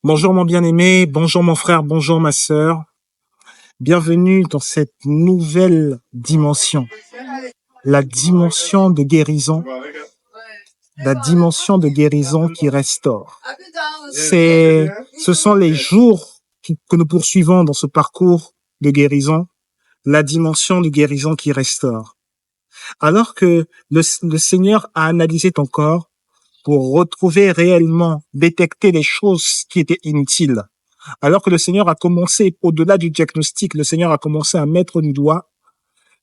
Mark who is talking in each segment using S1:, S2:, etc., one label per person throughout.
S1: Bonjour mon bien-aimé, bonjour mon frère, bonjour ma sœur. Bienvenue dans cette nouvelle dimension, la dimension de guérison, la dimension de guérison qui restaure. Ce sont les jours que nous poursuivons dans ce parcours de guérison, la dimension de guérison qui restaure. Alors que le Seigneur a analysé ton corps pour retrouver réellement, détecter les choses qui étaient inutiles. Alors que le Seigneur a commencé, au-delà du diagnostic, le Seigneur a commencé à mettre du doigt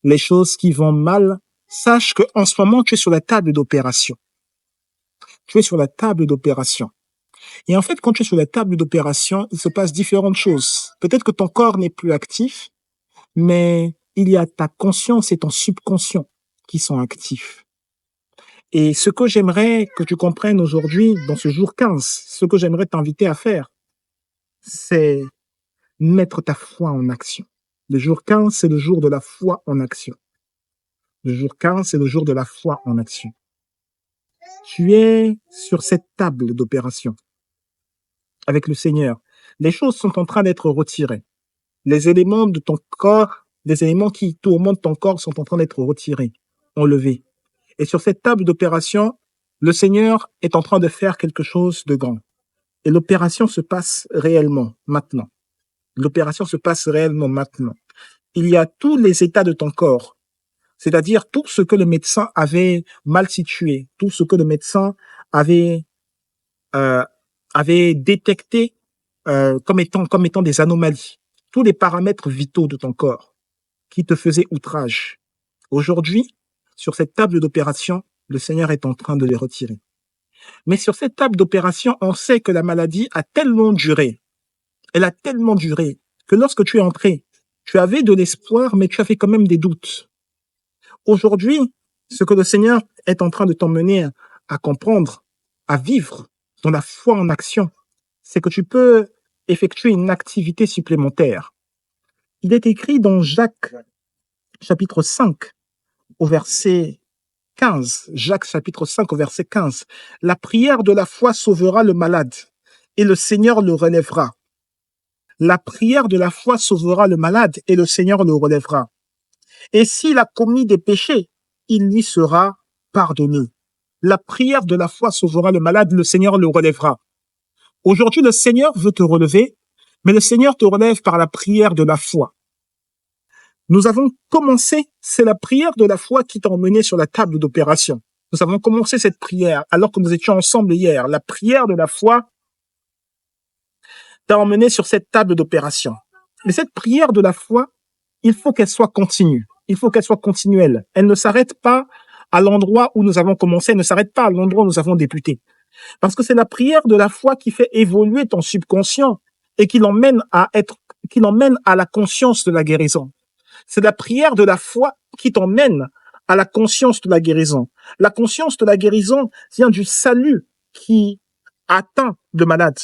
S1: les choses qui vont mal. Sache que en ce moment, tu es sur la table d'opération. Tu es sur la table d'opération. Et en fait, quand tu es sur la table d'opération, il se passe différentes choses. Peut-être que ton corps n'est plus actif, mais il y a ta conscience et ton subconscient qui sont actifs. Et ce que j'aimerais que tu comprennes aujourd'hui, dans ce jour 15, ce que j'aimerais t'inviter à faire, c'est mettre ta foi en action. Le jour 15, c'est le jour de la foi en action. Le jour 15, c'est le jour de la foi en action. Tu es sur cette table d'opération avec le Seigneur. Les choses sont en train d'être retirées. Les éléments de ton corps, les éléments qui tourmentent ton corps sont en train d'être retirés, enlevés. Et sur cette table d'opération, le Seigneur est en train de faire quelque chose de grand. Et l'opération se passe réellement, maintenant. L'opération se passe réellement maintenant. Il y a tous les états de ton corps, c'est-à-dire tout ce que le médecin avait mal situé, tout ce que le médecin avait détecté comme étant des anomalies, tous les paramètres vitaux de ton corps qui te faisaient outrage. Aujourd'hui, sur cette table d'opération, le Seigneur est en train de les retirer. Mais sur cette table d'opération, on sait que la maladie a tellement duré, elle a tellement duré, que lorsque tu es entré, tu avais de l'espoir, mais tu avais quand même des doutes. Aujourd'hui, ce que le Seigneur est en train de t'emmener à comprendre, à vivre dans la foi en action, c'est que tu peux effectuer une activité supplémentaire. Il est écrit dans Jacques, chapitre 5, au verset 15. Jacques, chapitre 5, au verset 15. La prière de la foi sauvera le malade, et le Seigneur le relèvera. La prière de la foi sauvera le malade, et le Seigneur le relèvera. Et s'il a commis des péchés, il lui sera pardonné. La prière de la foi sauvera le malade, le Seigneur le relèvera. Aujourd'hui, le Seigneur veut te relever, mais le Seigneur te relève par la prière de la foi. Nous avons commencé, c'est la prière de la foi qui t'a emmené sur la table d'opération. Nous avons commencé cette prière alors que nous étions ensemble hier. La prière de la foi t'a emmené sur cette table d'opération. Mais cette prière de la foi, il faut qu'elle soit continue. Il faut qu'elle soit continuelle. Elle ne s'arrête pas à l'endroit où nous avons commencé, elle ne s'arrête pas à l'endroit où nous avons débuté. Parce que c'est la prière de la foi qui fait évoluer ton subconscient et qui l'emmène à la conscience de la guérison. C'est la prière de la foi qui t'emmène à la conscience de la guérison. La conscience de la guérison vient du salut qui atteint le malade.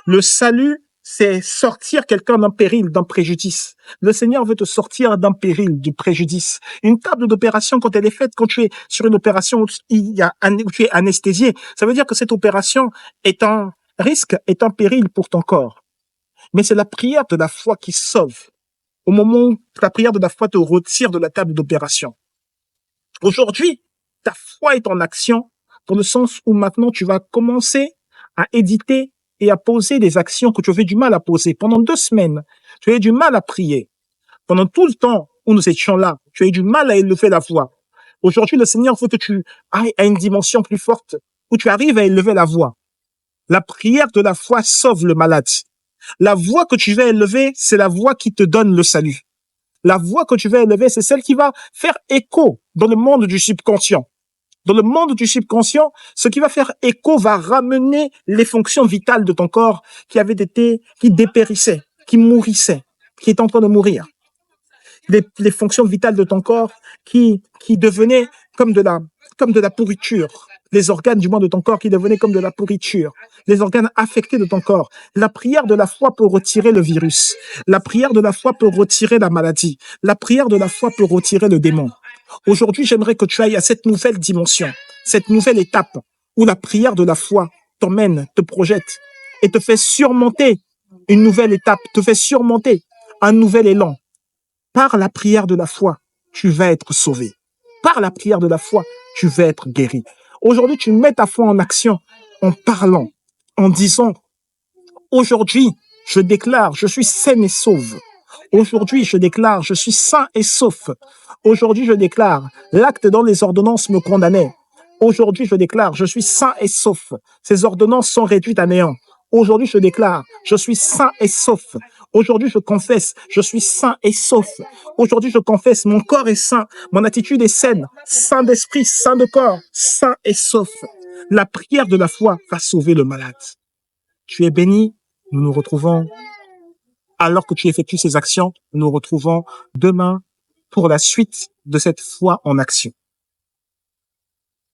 S1: Le salut, c'est sortir quelqu'un d'un péril, d'un préjudice. Le Seigneur veut te sortir d'un péril, du préjudice. Une table d'opération, quand elle est faite, quand tu es sur une opération où tu es anesthésié, ça veut dire que cette opération est un risque, est un péril pour ton corps. Mais c'est la prière de la foi qui sauve. Au moment où la prière de la foi te retire de la table d'opération. Aujourd'hui, ta foi est en action dans le sens où maintenant tu vas commencer à éditer et à poser des actions que tu avais du mal à poser. Pendant 2 semaines, tu avais du mal à prier. Pendant tout le temps où nous étions là, tu avais du mal à élever la voix. Aujourd'hui, le Seigneur veut que tu ailles à une dimension plus forte où tu arrives à élever la voix. La prière de la foi sauve le malade. La voix que tu vas élever, c'est la voix qui te donne le salut. La voix que tu vas élever, c'est celle qui va faire écho dans le monde du subconscient. Dans le monde du subconscient, ce qui va faire écho va ramener les fonctions vitales de ton corps qui dépérissaient, qui mourissaient, qui étaient en train de mourir. Les fonctions vitales de ton corps qui devenaient comme de la pourriture. Les organes du monde de ton corps qui devenaient comme de la pourriture. Les organes affectés de ton corps. La prière de la foi peut retirer le virus. La prière de la foi peut retirer la maladie. La prière de la foi peut retirer le démon. Aujourd'hui, j'aimerais que tu ailles à cette nouvelle dimension, cette nouvelle étape où la prière de la foi t'emmène, te projette et te fait surmonter une nouvelle étape, te fait surmonter un nouvel élan. Par la prière de la foi, tu vas être sauvé. Par la prière de la foi, tu vas être guéri. Aujourd'hui, tu mets ta foi en action en parlant, en disant, aujourd'hui, je déclare, je suis saine et sauve. Aujourd'hui, je déclare, je suis sain et sauf. Aujourd'hui, je déclare, l'acte dans les ordonnances me condamnait. Aujourd'hui, je déclare, je suis sain et sauf. Ces ordonnances sont réduites à néant. Aujourd'hui, je déclare, je suis sain et sauf. Aujourd'hui, je confesse, je suis sain et sauf. Aujourd'hui, je confesse, mon corps est sain, mon attitude est saine, sain d'esprit, sain de corps, sain et sauf. La prière de la foi va sauver le malade. Tu es béni. Nous nous retrouvons, alors que tu effectues ces actions, nous nous retrouvons demain pour la suite de cette foi en action.